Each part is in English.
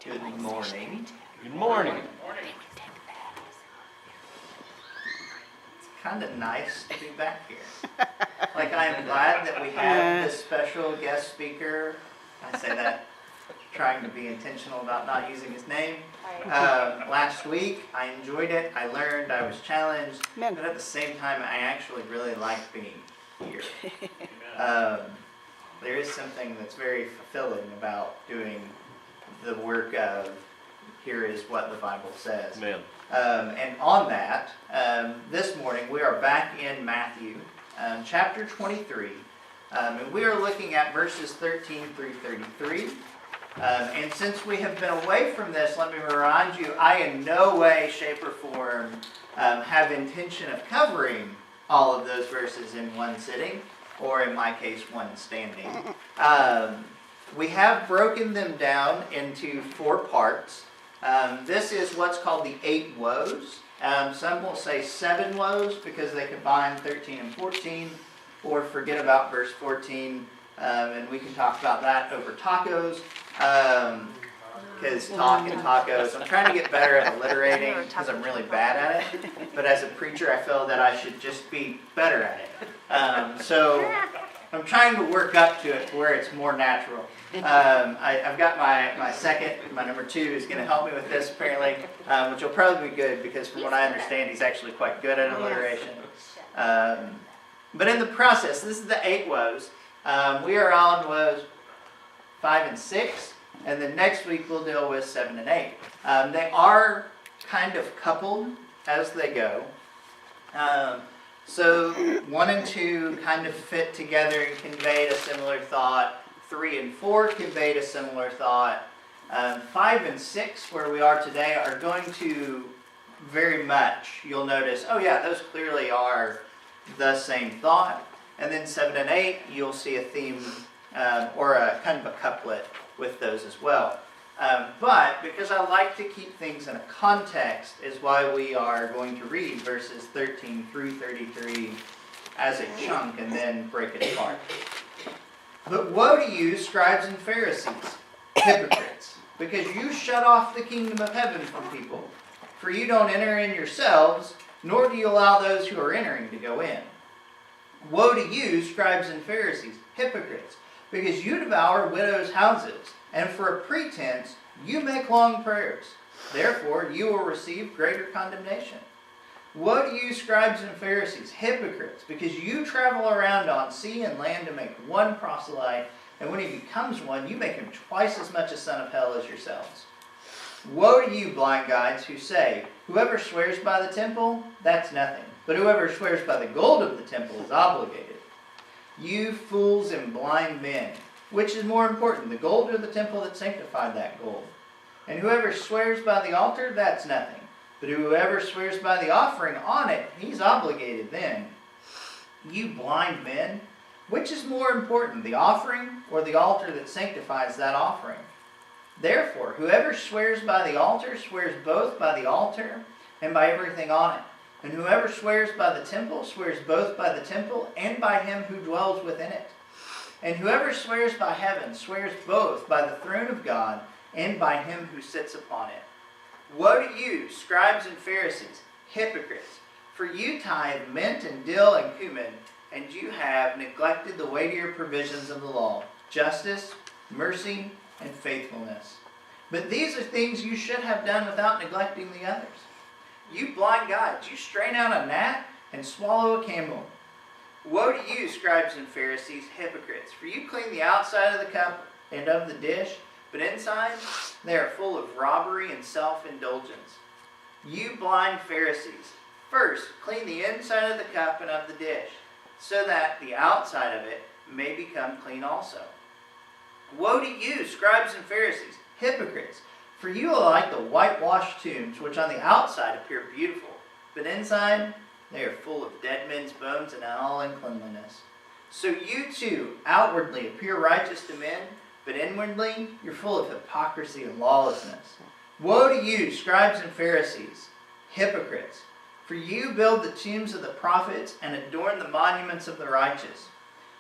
Good morning. Good morning. It's kind of nice to be back here. Like, I am glad that we have this special guest speaker. I say that trying to be intentional about not using his name. Last week, I enjoyed it. I learned, I was challenged. But at the same time, I actually really like being here. There is something that's very fulfilling about doing the work of here is what the Bible says. Amen. And on that, this morning we are back in Matthew chapter 23. And we are looking at verses 13 through 33. And since we have been away from this, let me remind you, I in no way, shape, or form have intention of covering all of those verses in one sitting, or in my case, one standing. We have broken them down into 4 parts. This is what's called the 8 woes. Some will say 7 woes because they combine 13 and 14, or forget about verse 14, and we can talk about that over tacos. Because talk and tacos, I'm trying to get better at alliterating because I'm really bad at it. But as a preacher, I feel that I should just be better at it. So I'm trying to work up to it to where it's more natural. I've got my number 2 is going to help me with this apparently, which will probably be good because from what I understand, he's actually quite good at alliteration. But in the process, this is the 8 woes. We are on woes 5 and 6, and then next week we'll deal with 7 and 8. They are kind of coupled as they go. So 1 and 2 kind of fit together and conveyed a similar thought. 3 and 4 conveyed a similar thought. 5 and 6, where we are today, are going to very much, you'll notice, oh yeah, those clearly are the same thought. And then 7 and 8, you'll see a theme or a kind of a couplet with those as well. But because I like to keep things in a context is why we are going to read verses 13 through 33 as a chunk and then break it apart. But woe to you, scribes and Pharisees, hypocrites, because you shut off the kingdom of heaven from people. For you don't enter in yourselves, nor do you allow those who are entering to go in. Woe to you, scribes and Pharisees, hypocrites, because you devour widows' houses, and for a pretense you make long prayers. Therefore you will receive greater condemnation. Woe to you, scribes and Pharisees, hypocrites, because you travel around on sea and land to make one proselyte, and when he becomes one, you make him twice as much a son of hell as yourselves. Woe to you, blind guides, who say, whoever swears by the temple, that's nothing, but whoever swears by the gold of the temple is obligated. You fools and blind men, which is more important, the gold or the temple that sanctified that gold? And whoever swears by the altar, that's nothing. But whoever swears by the offering on it, he's obligated then. You blind men, which is more important, the offering or the altar that sanctifies that offering? Therefore, whoever swears by the altar swears both by the altar and by everything on it. And whoever swears by the temple swears both by the temple and by him who dwells within it. And whoever swears by heaven swears both by the throne of God and by him who sits upon it. Woe to you, scribes and Pharisees, hypocrites, for you tithe mint and dill and cumin, and you have neglected the weightier provisions of the law, justice, mercy, and faithfulness. But these are things you should have done without neglecting the others. You blind guides, you strain out a gnat and swallow a camel. Woe to you, scribes and Pharisees, hypocrites, for you clean the outside of the cup and of the dish, but inside they are full of robbery and self-indulgence. You blind Pharisees, first clean the inside of the cup and of the dish, so that the outside of it may become clean also. Woe to you, scribes and Pharisees, hypocrites, for you are like the whitewashed tombs, which on the outside appear beautiful, but inside they are full of dead men's bones and all uncleanliness. So you too outwardly appear righteous to men, but inwardly you're full of hypocrisy and lawlessness. Woe to you, scribes and Pharisees, hypocrites, for you build the tombs of the prophets and adorn the monuments of the righteous,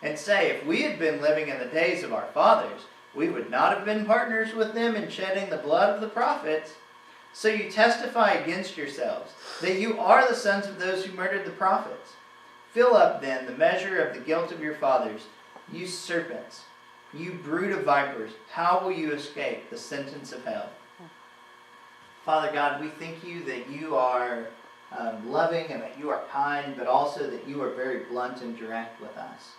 and say, if we had been living in the days of our fathers, we would not have been partners with them in shedding the blood of the prophets. So you testify against yourselves that you are the sons of those who murdered the prophets. Fill up then the measure of the guilt of your fathers, you serpents, you brood of vipers. How will you escape the sentence of hell? Father God, we thank you that you are loving and that you are kind, but also that you are very blunt and direct with us.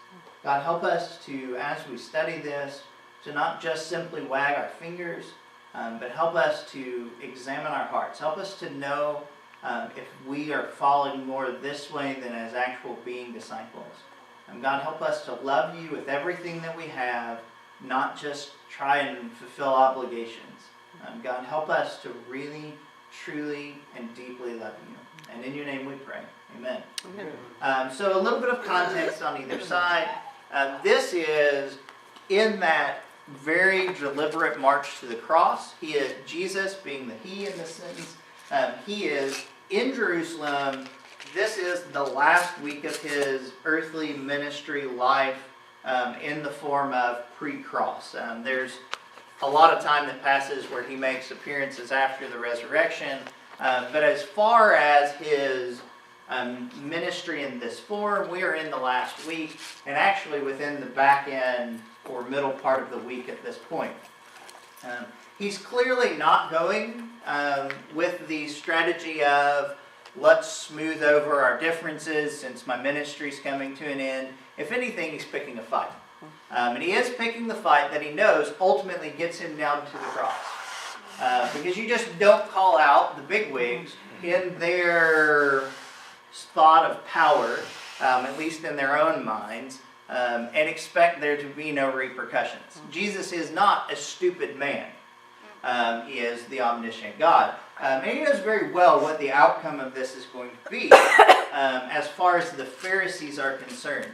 God, help us to, as we study this, to not just simply wag our fingers, but help us to examine our hearts. Help us to know if we are falling more this way than as actual being disciples. God, help us to love you with everything that we have, not just try and fulfill obligations. God, help us to really, truly, and deeply love you. And in your name we pray. Amen. So a little bit of context on either side. This is in that very deliberate march to the cross. He is Jesus, being the he in this sentence. He is in Jerusalem. This is the last week of his earthly ministry life in the form of pre-cross. There's a lot of time that passes where he makes appearances after the resurrection. But as far as his ministry in this form, we are in the last week, and actually within the back end or middle part of the week at this point. He's clearly not going with the strategy of, let's smooth over our differences since my ministry's coming to an end. If anything, he's picking a fight. And he is picking the fight that he knows ultimately gets him down to the cross. Because you just don't call out the bigwigs in their thought of power, at least in their own minds, and expect there to be no repercussions. Jesus is not a stupid man. He is the omniscient God. And he knows very well what the outcome of this is going to be as far as the Pharisees are concerned.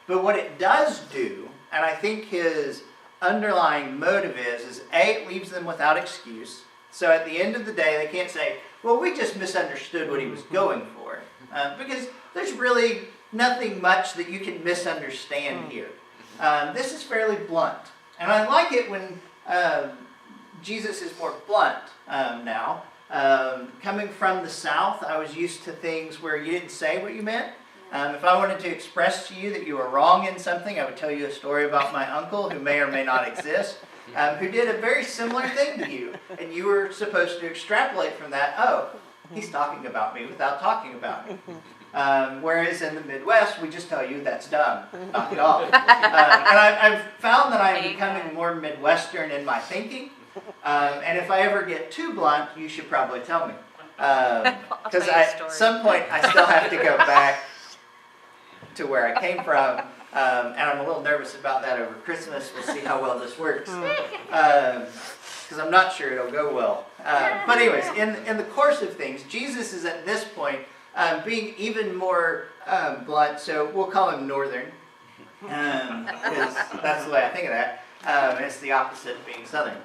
But what it does do, and I think his underlying motive is A, it leaves them without excuse. So at the end of the day, they can't say, well, we just misunderstood what he was going for. Because there's really nothing much that you can misunderstand here. This is fairly blunt. And I like it when Jesus is more blunt now. Coming from the South, I was used to things where you didn't say what you meant. If I wanted to express to you that you were wrong in something, I would tell you a story about my uncle, who may or may not exist, who did a very similar thing to you. And you were supposed to extrapolate from that, oh, he's talking about me without talking about me. Whereas in the Midwest, we just tell you that's dumb. Knock it off. And I've found that I'm becoming more Midwestern in my thinking. And if I ever get too blunt, you should probably tell me. Because at some point, I still have to go back to where I came from. And I'm a little nervous about that over Christmas. We'll see how well this works. Because I'm not sure it'll go well. But anyways, in the course of things, Jesus is at this point being even more blunt. So we'll call him Northern. Because that's the way I think of that. It's the opposite of being Southern.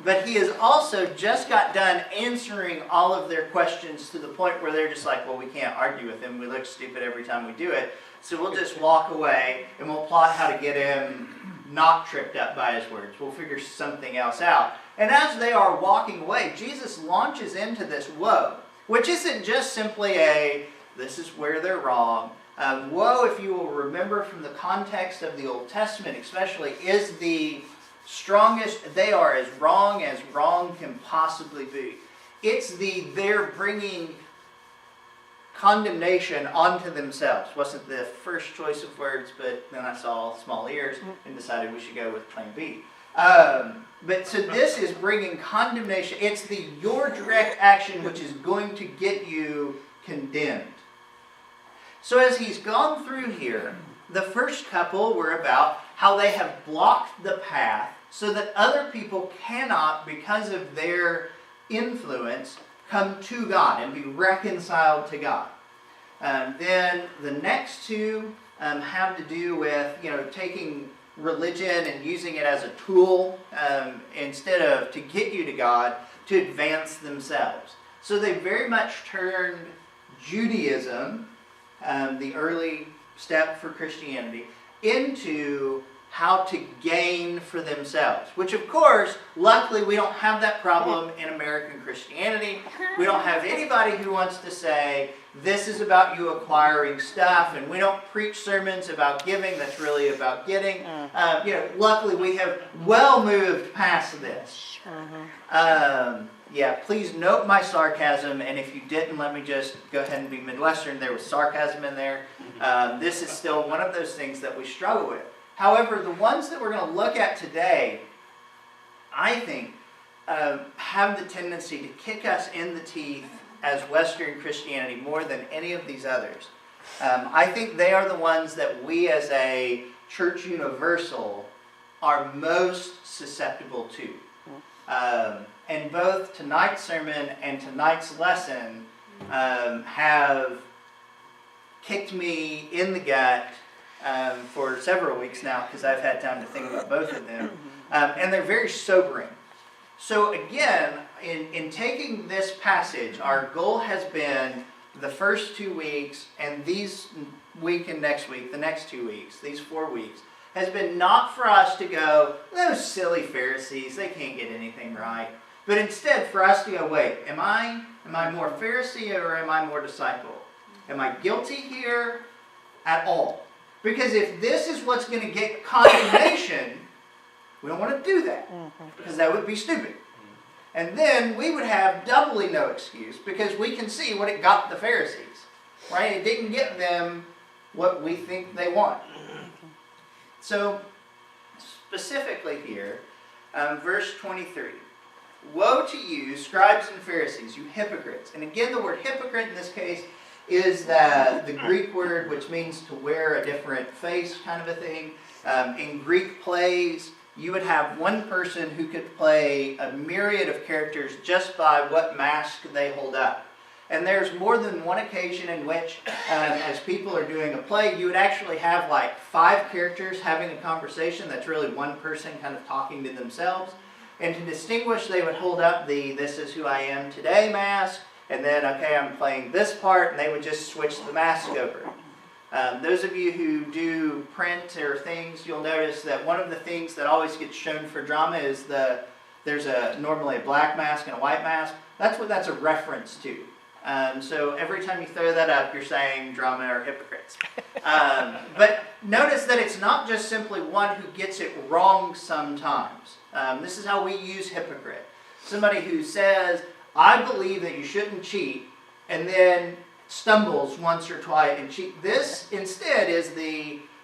But he has also just got done answering all of their questions to the point where they're just like, well, we can't argue with him. We look stupid every time we do it. So we'll just walk away and we'll plot how to get him not tripped up by his words. We'll figure something else out. And as they are walking away, Jesus launches into this woe, which isn't just simply a, this is where they're wrong. Woe, if you will remember from the context of the Old Testament especially, is the strongest. They are as wrong can possibly be. It's they're bringing condemnation onto themselves. Wasn't the first choice of words, but then I saw small ears and decided we should go with plan B. But so this is bringing condemnation. It's your direct action which is going to get you condemned. So as he's gone through here, the first couple were about how they have blocked the path so that other people cannot, because of their influence, come to God and be reconciled to God. Then the next two have to do with taking religion and using it as a tool instead of to get you to God, to advance themselves. So they very much turned Judaism, the early step for Christianity, into how to gain for themselves. Which, of course, luckily we don't have that problem in American Christianity. We don't have anybody who wants to say, this is about you acquiring stuff, and we don't preach sermons about giving. That's really about getting. Luckily we have well moved past this. Please note my sarcasm, and if you didn't, let me just go ahead and be Midwestern. There was sarcasm in there. This is still one of those things that we struggle with. However, the ones that we're going to look at today, I think, have the tendency to kick us in the teeth as Western Christianity more than any of these others. I think they are the ones that we as a church universal are most susceptible to. And both tonight's sermon and tonight's lesson have kicked me in the gut for several weeks now, because I've had time to think about both of them. And they're very sobering. So again, in taking this passage, our goal has been the first 2 weeks, and these week and next week, the next 2 weeks, these 4 weeks, has been not for us to go, those silly Pharisees, they can't get anything right. But instead for us to go, wait, am I more Pharisee or am I more disciple? Am I guilty here at all? Because if this is what's going to get condemnation, we don't want to do that, because that would be stupid. And then we would have doubly no excuse, because we can see what it got the Pharisees, right? It didn't get them what we think they want. So, specifically here, verse 23. Woe to you, scribes and Pharisees, you hypocrites. And again, the word hypocrite in this case is the Greek word which means to wear a different face, kind of a thing. In Greek plays, you would have one person who could play a myriad of characters just by what mask they hold up. And there's more than one occasion in which, as people are doing a play, you would actually have like 5 characters having a conversation that's really one person kind of talking to themselves. And to distinguish, they would hold up the "this is who I am today" mask, and then, okay, I'm playing this part, and they would just switch the mask over. Those of you who do print or things, you'll notice that one of the things that always gets shown for drama is there's normally a black mask and a white mask. That's what that's a reference to. So every time you throw that up, you're saying drama are hypocrites. But notice that it's not just simply one who gets it wrong sometimes. This is how we use hypocrite. Somebody who says, I believe that you shouldn't cheat, and then stumbles once or twice and cheat. This instead is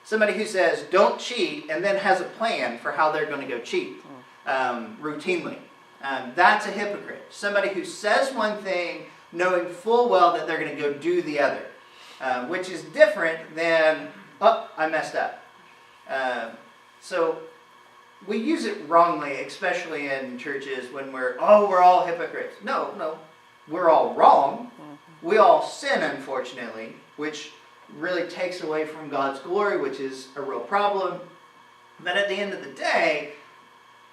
somebody who says, don't cheat, and then has a plan for how they're going to go cheat routinely. That's a hypocrite. Somebody who says one thing knowing full well that they're going to go do the other, which is different than, oh, I messed up. So we use it wrongly, especially in churches when we're all hypocrites. No, we're all wrong. We all sin, unfortunately, which really takes away from God's glory, which is a real problem. But at the end of the day,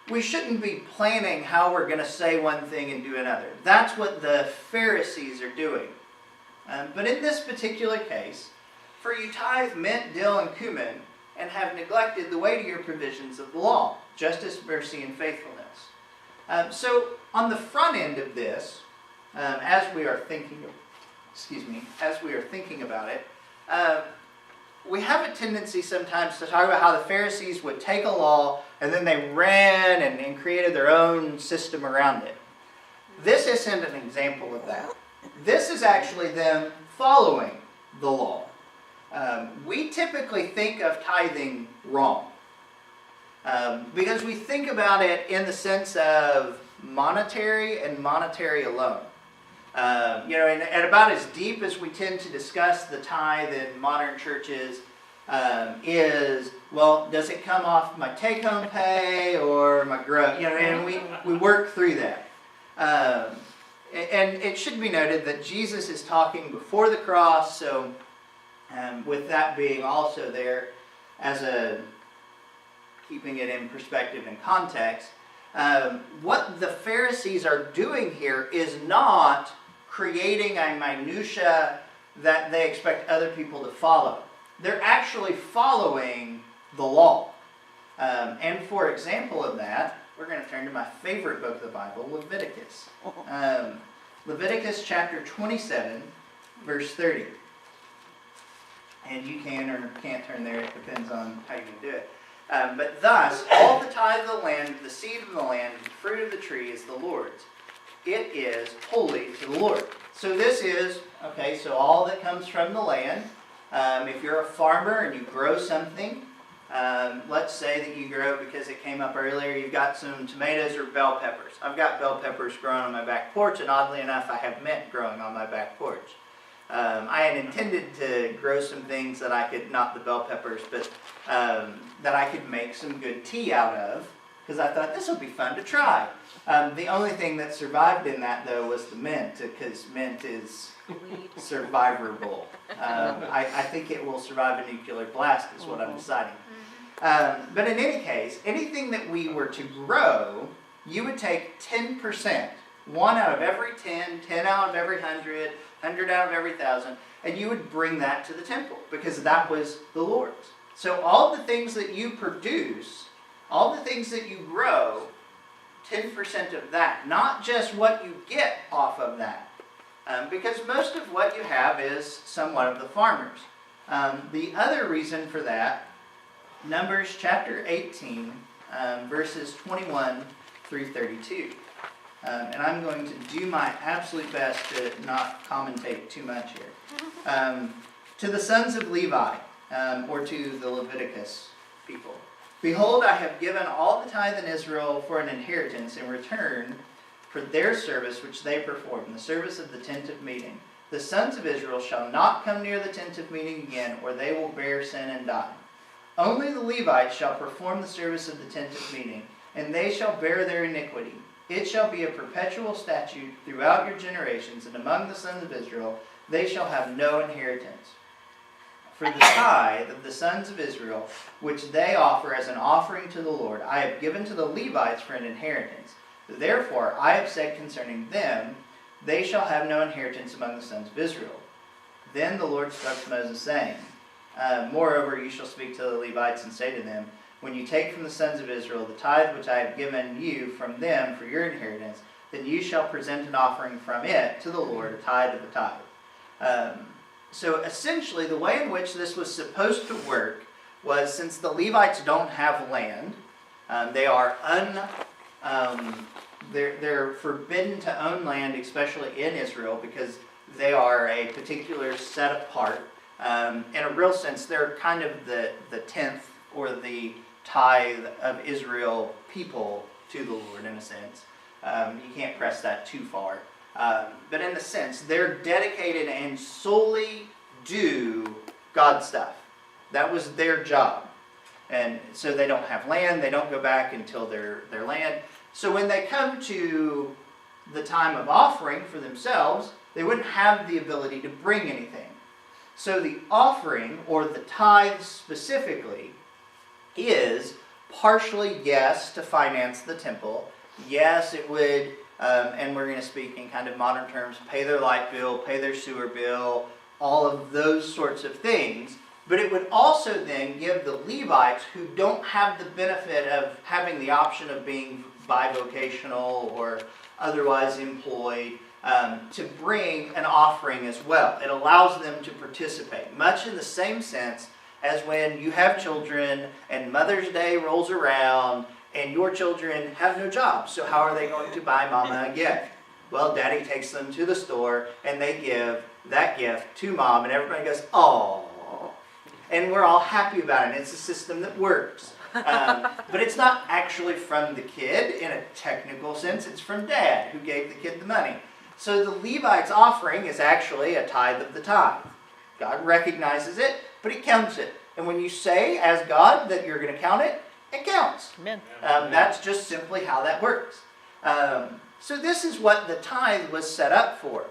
we shouldn't be planning how we're going to say one thing and do another. That's what the Pharisees are doing. But in this particular case, for you tithe mint, dill, and cumin, and have neglected the weightier provisions of the law, justice, mercy, and faithfulness. So on the front end of this, as we are thinking about it, we have a tendency sometimes to talk about how the Pharisees would take a law and then they ran and created their own system around it. This isn't an example of that. This is actually them following the law. We typically think of tithing wrong because we think about it in the sense of monetary and monetary alone. And about as deep as we tend to discuss the tithe in modern churches is, well, does it come off my take-home pay or my gross? And we work through that. And it should be noted that Jesus is talking before the cross, so with that being also there as keeping it in perspective and context, what the Pharisees are doing here is not creating a minutia that they expect other people to follow. They're actually following the law. And for example of that, we're going to turn to my favorite book of the Bible, Leviticus. Leviticus chapter 27, verse 30. And you can or can't turn there, it depends on how you can do it. But thus, all the tithe of the land, the seed of the land, and the fruit of the tree is the Lord's. It is holy to the Lord. So this is, okay, so all that comes from the land. If you're a farmer and you grow something, let's say that you grow, because it came up earlier, you've got some tomatoes or bell peppers. I've got bell peppers growing on my back porch, and oddly enough, I have mint growing on my back porch. I had intended to grow some things that I could, not the bell peppers, but that I could make some good tea out of, because I thought this would be fun to try. The only thing that survived in that, though, was the mint, because mint is survivable. I think it will survive a nuclear blast, is what I'm deciding. But in any case, anything that we were to grow, you would take 10%, 1 out of every 10, 10 out of every 100, 100 out of every 1,000, and you would bring that to the temple, because that was the Lord's. So all the things that you produce, all the things that you grow, 10% of that, not just what you get off of that. Because most of what you have is somewhat of the farmers. The other reason for that, Numbers chapter 18, verses 21 through 32. And I'm going to do my absolute best to not commentate too much here. To the sons of Levi, or to the Leviticus people. Behold, I have given all the tithe in Israel for an inheritance in return for their service which they perform, the service of the tent of meeting. The sons of Israel shall not come near the tent of meeting again, or they will bear sin and die. Only the Levites shall perform the service of the tent of meeting, and they shall bear their iniquity. It shall be a perpetual statute throughout your generations, and among the sons of Israel they shall have no inheritance. For the tithe of the sons of Israel, which they offer as an offering to the Lord, I have given to the Levites for an inheritance. Therefore I have said concerning them, they shall have no inheritance among the sons of Israel. Then the Lord spoke to Moses, saying, Moreover, you shall speak to the Levites and say to them, when you take from the sons of Israel the tithe which I have given you from them for your inheritance, then you shall present an offering from it to the Lord, a tithe of a tithe. So essentially, the way in which this was supposed to work was, since the Levites don't have land, they are they're forbidden to own land, especially in Israel, because they are a particular set apart. In a real sense, they're kind of the tenth or the tithe of Israel people to the Lord, in a sense. You can't press that too far. But in a sense, they're dedicated and solely do God stuff. That was their job. And so they don't have land. They don't go back until their land. So when they come to the time of offering for themselves, they wouldn't have the ability to bring anything. So the offering, or the tithe specifically, is partially, yes, to finance the temple. Yes, it would, and we're going to speak in kind of modern terms, pay their light bill, pay their sewer bill, all of those sorts of things. But it would also then give the Levites, who don't have the benefit of having the option of being bivocational or otherwise employed, to bring an offering as well. It allows them to participate, much in the same sense as when you have children and Mother's Day rolls around and your children have no job. So how are they going to buy Mama a gift? Well, Daddy takes them to the store and they give that gift to Mom, and everybody goes, "Oh," and we're all happy about it. It's a system that works. But it's not actually from the kid in a technical sense. It's from Dad, who gave the kid the money. So the Levites' offering is actually a tithe of the tithe. God recognizes it, but He counts it. And when you say, as God, that you're going to count it, it counts. Amen. That's just simply how that works. So this is what the tithe was set up for.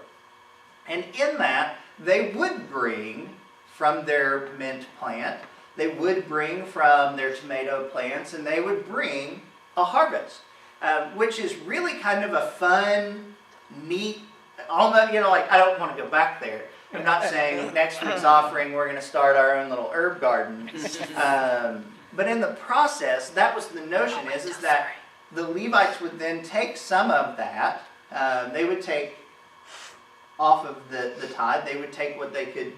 And in that, they would bring from their mint plant, they would bring from their tomato plants, and they would bring a harvest, which is really kind of a fun, neat, almost, like, I don't want to go back there. I'm not saying next week's offering we're going to start our own little herb garden. But in the process, that was the notion is that the Levites would then take some of that. They would take off of the tithe. They would take what they could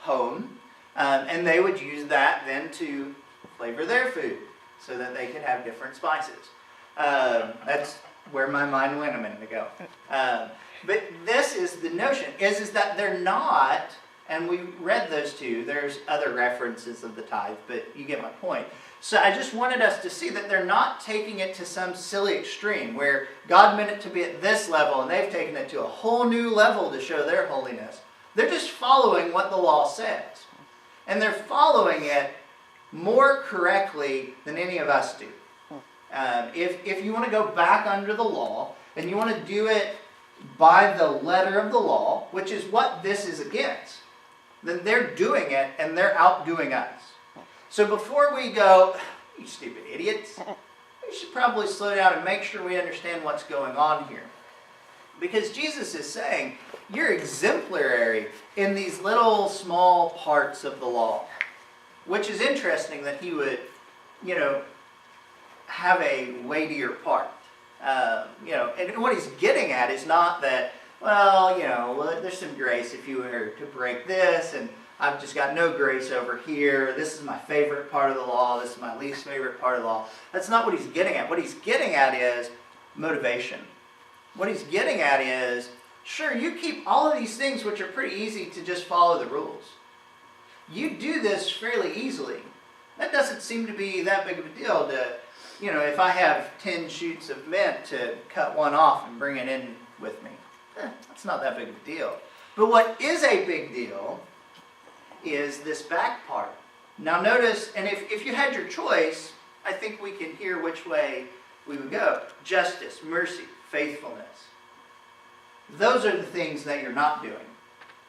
hone. And they would use that then to flavor their food so that they could have different spices. That's where my mind went a minute ago. But this is the notion, is that they're not, and we read those two, there's other references of the tithe, but you get my point. So I just wanted us to see that they're not taking it to some silly extreme where God meant it to be at this level and they've taken it to a whole new level to show their holiness. They're just following what the law says. And they're following it more correctly than any of us do. If you want to go back under the law and you want to do it by the letter of the law, which is what this is against, then they're doing it and they're outdoing us. So before we go, you stupid idiots, we should probably slow down and make sure we understand what's going on here. Because Jesus is saying, you're exemplary in these little small parts of the law. Which is interesting that he would, have a weightier part. And what he's getting at is not that, there's some grace if you were to break this, and I've just got no grace over here. This is my favorite part of the law. This is my least favorite part of the law. That's not what he's getting at. What he's getting at is motivation. What he's getting at is, sure, you keep all of these things which are pretty easy to just follow the rules. You do this fairly easily. That doesn't seem to be that big of a deal to, if I have 10 shoots of mint to cut one off and bring it in with me. That's not that big of a deal. But what is a big deal is this back part. Now notice, and if you had your choice, I think we can hear which way we would go. Justice, mercy, faithfulness. Those are the things that you're not doing.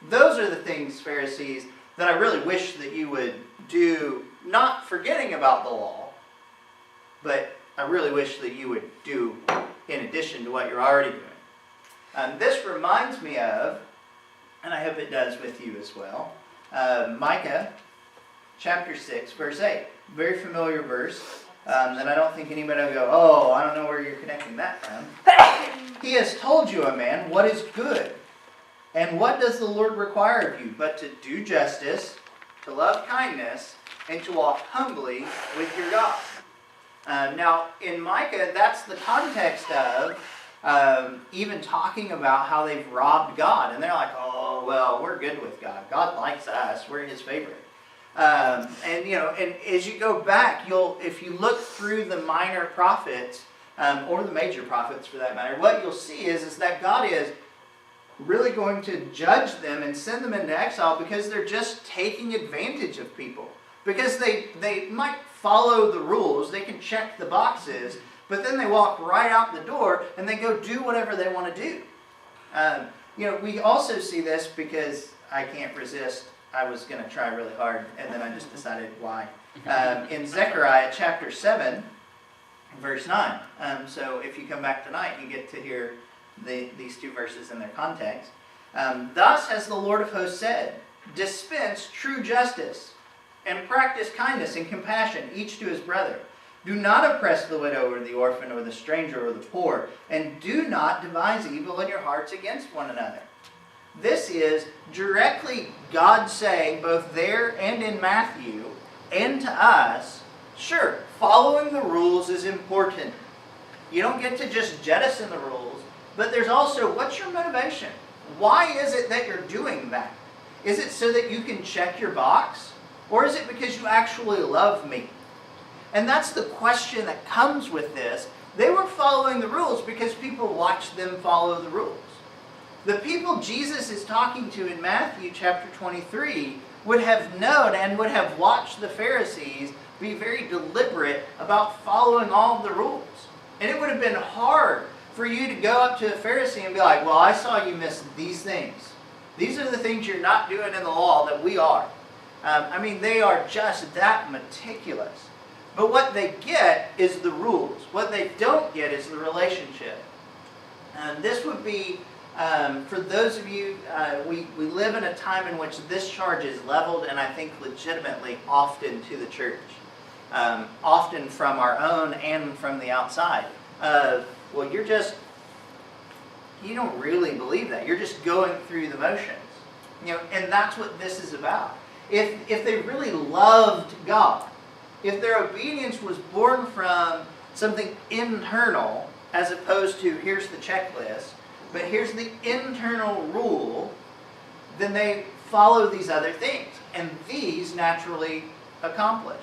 Those are the things, Pharisees, that I really wish that you would do, not forgetting about the law, but I really wish that you would do in addition to what you're already doing. This reminds me of, and I hope it does with you as well, Micah chapter 6, verse 8. Very familiar verse. And I don't think anybody will go, I don't know where you're connecting that from. He has told you, O man, what is good. And what does the Lord require of you? But to do justice, to love kindness, and to walk humbly with your God. Now, in Micah, that's the context of even talking about how they've robbed God. And they're like, we're good with God. God likes us. We're his favorite. And as you go back, if you look through the minor prophets, or the major prophets for that matter, what you'll see is that God is really going to judge them and send them into exile because they're just taking advantage of people. Because they might follow the rules, they can check the boxes, but then they walk right out the door and they go do whatever they want to do. We also see this because I can't resist. I was going to try really hard, and then I just decided why. In Zechariah chapter 7, verse 9. So if you come back tonight, you get to hear these two verses in their context. Thus has the Lord of hosts said, dispense true justice, and practice kindness and compassion, each to his brother. Do not oppress the widow or the orphan or the stranger or the poor, and do not devise evil in your hearts against one another. This is directly God saying, both there and in Matthew, and to us, sure, following the rules is important. You don't get to just jettison the rules, but there's also, what's your motivation? Why is it that you're doing that? Is it so that you can check your box? Or is it because you actually love me? And that's the question that comes with this. They were following the rules because people watched them follow the rules. The people Jesus is talking to in Matthew chapter 23 would have known and would have watched the Pharisees be very deliberate about following all of the rules. And it would have been hard for you to go up to a Pharisee and be like, well, I saw you miss these things. These are the things you're not doing in the law that we are. They are just that meticulous. But what they get is the rules. What they don't get is the relationship. And this would be, for those of you, we live in a time in which this charge is leveled, and I think legitimately often to the church. often from our own and from the outside. Well, you don't really believe that. You're just going through the motions. And that's what this is about. If they really loved God, if their obedience was born from something internal, as opposed to here's the checklist, but here's the internal rule, then they follow these other things. And these naturally accomplish.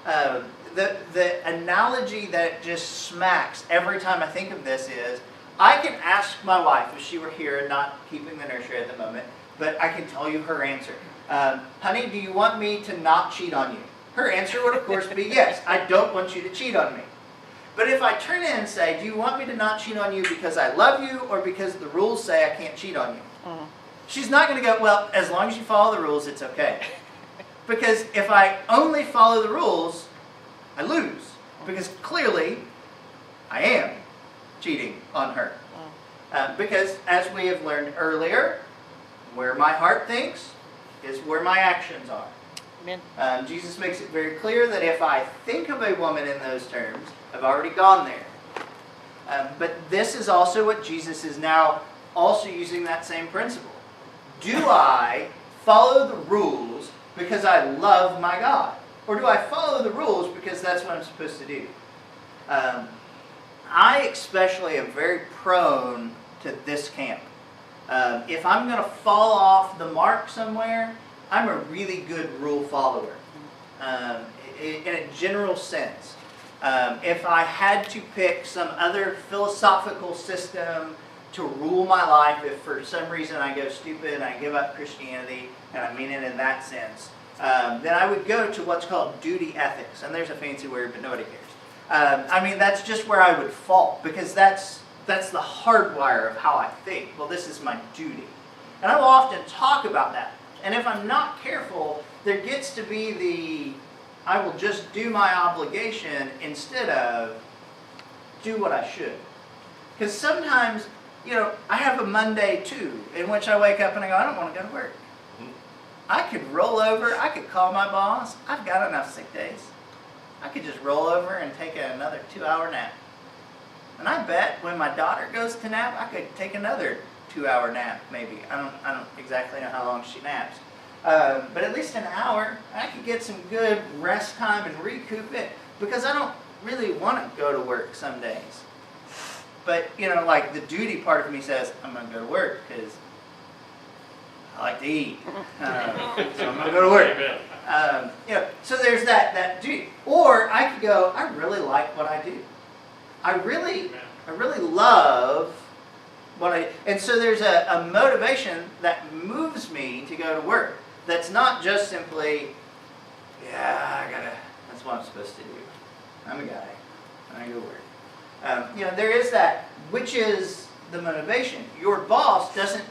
The analogy that just smacks every time I think of this is, I can ask my wife if she were here and not keeping the nursery at the moment, but I can tell you her answer. Honey, do you want me to not cheat on you? Her answer would, of course, be yes. I don't want you to cheat on me. But if I turn in and say, do you want me to not cheat on you because I love you or because the rules say I can't cheat on you? She's not going to go, well, as long as you follow the rules, it's okay. Because if I only follow the rules, I lose. Because clearly, I am cheating on her. Because as we have learned earlier, where my heart thinks is where my actions are. Amen. Jesus makes it very clear that if I think of a woman in those terms, I've already gone there. But this is also what Jesus is now also using that same principle. Do I follow the rules because I love my God? Or do I follow the rules because that's what I'm supposed to do? I especially am very prone to this camp. If I'm going to fall off the mark somewhere, I'm a really good rule follower. In a general sense. If I had to pick some other philosophical system to rule my life, if for some reason I go stupid and I give up Christianity, and I mean it in that sense, then I would go to what's called duty ethics. And there's a fancy word, but nobody cares. That's just where I would fall, because that's the hardwire of how I think. Well, this is my duty. And I will often talk about that. And if I'm not careful, there gets to be I will just do my obligation instead of do what I should. Because sometimes, I have a Monday too, in which I wake up and I go, I don't want to go to work. I could roll over, I could call my boss, I've got enough sick days. I could just roll over and take another 2-hour nap. And I bet when my daughter goes to nap, I could take another 2-hour nap, maybe. I don't exactly know how long she naps. But at least an hour, I could get some good rest time and recoup it. Because I don't really want to go to work some days. But, like the duty part of me says, I'm going to go to work because I like to eat. So I'm going to go to work. So there's that duty. Or I could go, I really like what I do. I really love what and so there's a motivation that moves me to go to work. That's not just simply, that's what I'm supposed to do. I'm a guy, and I go to work. There is that, which is the motivation. Your boss doesn't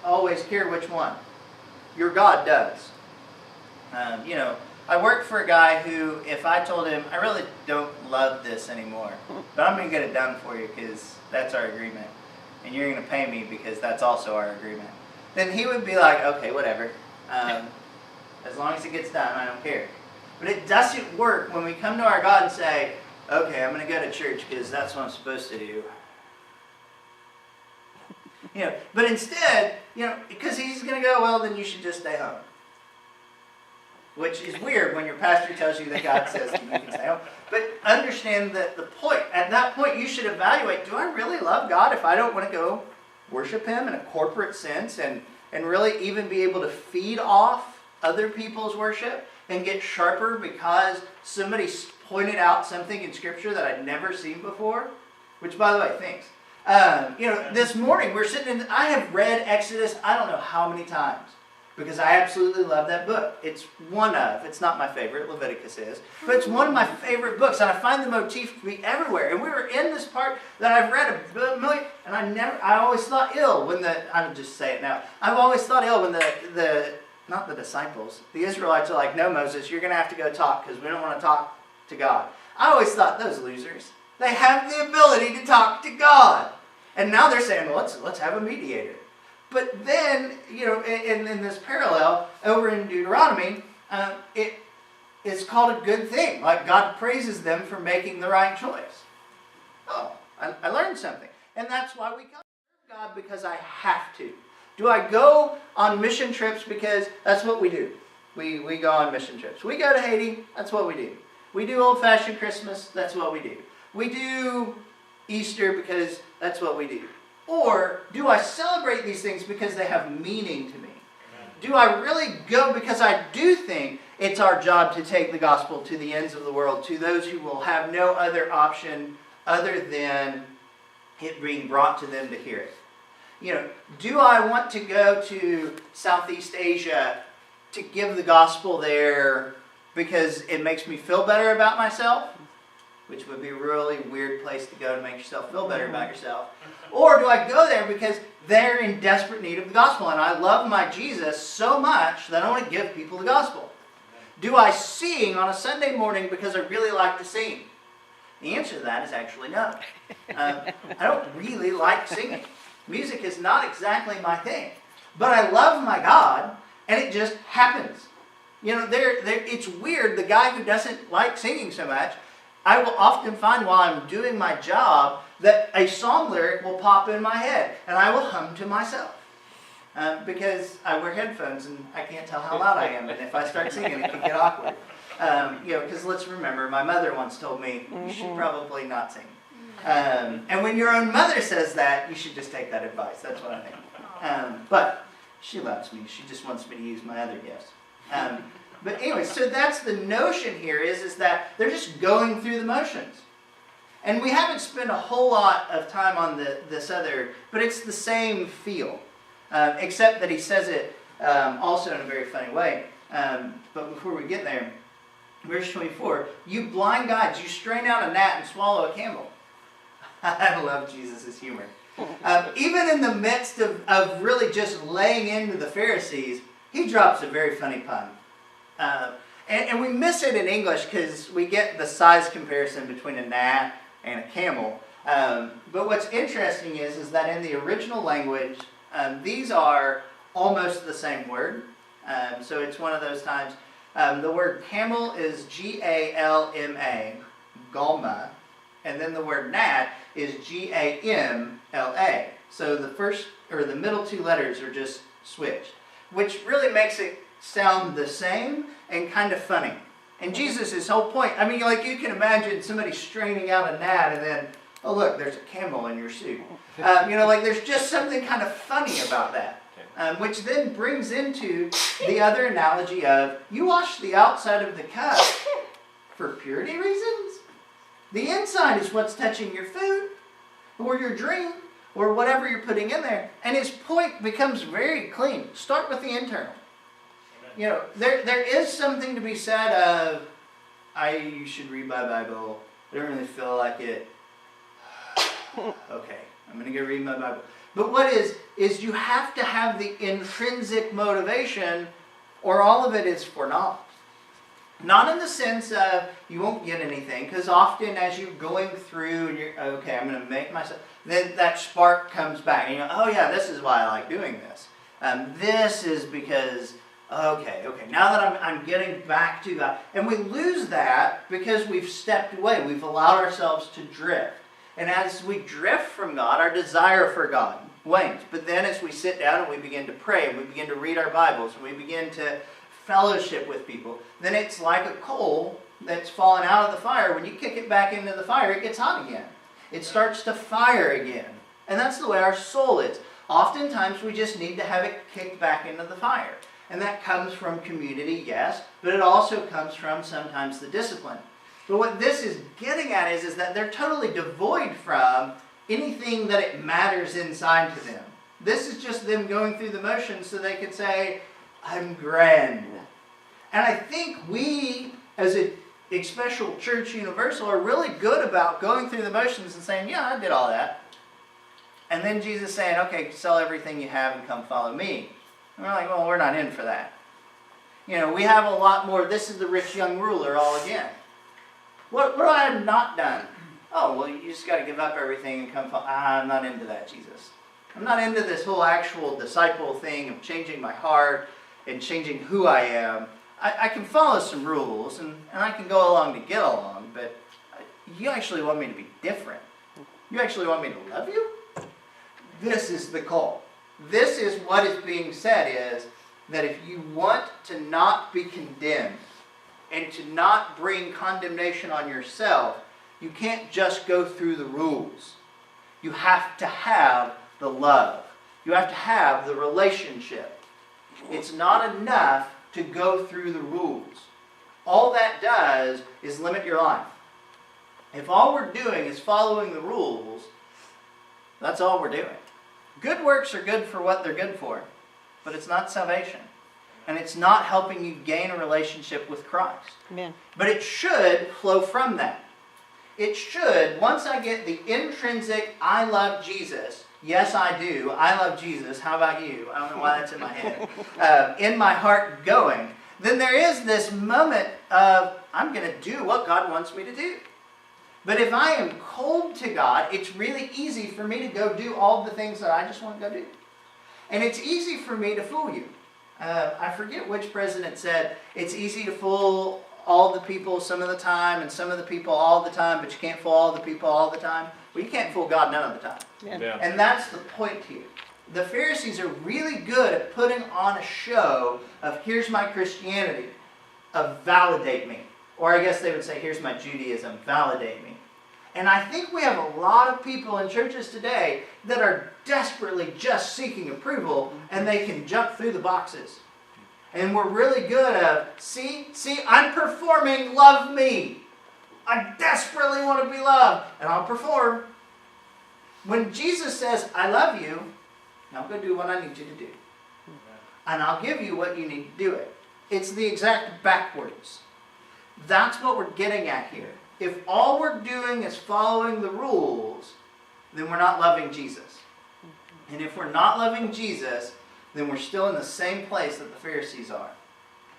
always care which one. Your God does. I work for a guy who, if I told him, I really don't love this anymore, but I'm going to get it done for you because that's our agreement, and you're going to pay me because that's also our agreement, then he would be like, okay, whatever. As long as it gets done, I don't care. But it doesn't work when we come to our God and say, okay, I'm going to go to church because that's what I'm supposed to do. But instead, because he's going to go, well, then you should just stay home. Which is weird when your pastor tells you that God says that you can stay home. But understand that the point, at that point you should evaluate, do I really love God if I don't want to go worship Him in a corporate sense and really even be able to feed off other people's worship and get sharper because somebody pointed out something in Scripture that I'd never seen before? Which, by the way, thanks. This morning we're sitting in, I have read Exodus I don't know how many times. Because I absolutely love that book. It's not my favorite, Leviticus is, but it's one of my favorite books, and I find the motif to be everywhere. And we were in this part that I've read a million, and I always thought ill when I'll just say it now, I've always thought ill when not the disciples, the Israelites are like, no, Moses, you're going to have to go talk, because we don't want to talk to God. I always thought, those losers, they have the ability to talk to God. And now they're saying, well, let's have a mediator. But then, in this parallel, over in Deuteronomy, it's called a good thing. Like God praises them for making the right choice. Oh, I learned something. And that's why we come to God, because I have to. Do I go on mission trips because that's what we do? We go on mission trips. We go to Haiti, that's what we do. We do old-fashioned Christmas, that's what we do. We do Easter because that's what we do. Or do I celebrate these things because they have meaning to me? Do I really go because I do think it's our job to take the gospel to the ends of the world, to those who will have no other option other than it being brought to them to hear it? Do I want to go to Southeast Asia to give the gospel there because it makes me feel better about myself? Which would be a really weird place to go to make yourself feel better about yourself. Or do I go there because they're in desperate need of the gospel and I love my Jesus so much that I want to give people the gospel? Do I sing on a Sunday morning because I really like to sing? The answer to that is actually no. I don't really like singing. Music is not exactly my thing. But I love my God, and it just happens. It's weird. The guy who doesn't like singing so much, I will often find while I'm doing my job that a song lyric will pop in my head, and I will hum to myself. Because I wear headphones, and I can't tell how loud I am, and if I start singing, it can get awkward. Because let's remember, my mother once told me, you should probably not sing. And when your own mother says that, you should just take that advice. That's what I think. But she loves me. She just wants me to use my other gifts. But anyway, so that's the notion here is that they're just going through the motions. And we haven't spent a whole lot of time on this other, but it's the same feel. Except that he says it also in a very funny way. But before we get there, verse 24, you blind guides, you strain out a gnat and swallow a camel. I love Jesus' humor. Even in the midst of really just laying into the Pharisees, he drops a very funny pun. And we miss it in English because we get the size comparison between a gnat and a camel. But what's interesting is that in the original language, these are almost the same word. So it's one of those times. The word camel is G-A-L-M-A, galma. And then the word gnat is G-A-M-L-A. So the first, or the middle two letters are just switched, which really makes it sound the same and kind of funny. And Jesus' whole point, I mean, like you can imagine somebody straining out a gnat and then, oh look, there's a camel in your suit. There's just something kind of funny about that. Which then brings into the other analogy of, you wash the outside of the cup for purity reasons? The inside is what's touching your food, or your drink, or whatever you're putting in there. And his point becomes very clean. Start with the internal. There is something to be said of, you should read my Bible. I don't really feel like it. Okay, I'm going to go read my Bible. But what is you have to have the intrinsic motivation, or all of it is for naught. Not in the sense of you won't get anything, because often as you're going through and you're, okay, I'm going to make myself, then that spark comes back. And you go, oh yeah, this is why I like doing this. This is because, okay, now that I'm getting back to God. And we lose that because we've stepped away. We've allowed ourselves to drift. And as we drift from God, our desire for God wanes. But then as we sit down and we begin to pray, and we begin to read our Bibles, and we begin to fellowship with people, then it's like a coal that's fallen out of the fire. When you kick it back into the fire, it gets hot again. It starts to fire again. And that's the way our soul is. Oftentimes we just need to have it kicked back into the fire. And that comes from community, yes, but it also comes from sometimes the discipline. But what this is getting at is that they're totally devoid from anything that it matters inside to them. This is just them going through the motions so they can say, I'm grand. And I think we, as a special church universal, are really good about going through the motions and saying, yeah, I did all that. And then Jesus saying, okay, sell everything you have and come follow me. And we're like, well, we're not in for that. We have a lot more, this is the rich young ruler all again. What I have not done? Oh, well, you just got to give up everything and come follow. I'm not into that, Jesus. I'm not into this whole actual disciple thing of changing my heart and changing who I am. I can follow some rules, and I can go along to get along, but you actually want me to be different. You actually want me to love you? This is the call. This is what is being said, is that if you want to not be condemned and to not bring condemnation on yourself, you can't just go through the rules. You have to have the love. You have to have the relationship. It's not enough to go through the rules. All that does is limit your life. If all we're doing is following the rules, that's all we're doing. Good works are good for what they're good for, but it's not salvation. And it's not helping you gain a relationship with Christ. Amen. But it should flow from that. It should, once I get the intrinsic, I love Jesus, yes I do, I love Jesus, how about you? I don't know why that's in my head. In my heart going, then there is this moment of, I'm going to do what God wants me to do. But if I am cold to God, it's really easy for me to go do all the things that I just want to go do. And it's easy for me to fool you. I forget which president said, it's easy to fool all the people some of the time and some of the people all the time, but you can't fool all the people all the time. Well, you can't fool God none of the time. Yeah. And that's the point here. The Pharisees are really good at putting on a show of, here's my Christianity, of validate me. Or I guess they would say, here's my Judaism, validate me. And I think we have a lot of people in churches today that are desperately just seeking approval, and they can jump through the boxes. And we're really good at, see, I'm performing, love me. I desperately want to be loved, and I'll perform. When Jesus says, I love you, now go do what I need you to do. And I'll give you what you need to do it. It's the exact backwards. That's what we're getting at here. If all we're doing is following the rules, then we're not loving Jesus. And if we're not loving Jesus, then we're still in the same place that the Pharisees are.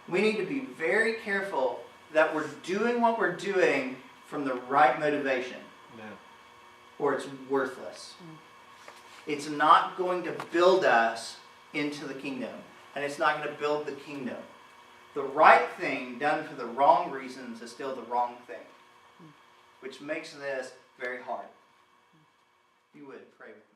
We need to be very careful that we're doing what we're doing from the right motivation. Yeah. Or it's worthless. It's not going to build us into the kingdom. And it's not going to build the kingdom. The right thing done for the wrong reasons is still the wrong thing. Which makes this very hard. If you would, pray with me.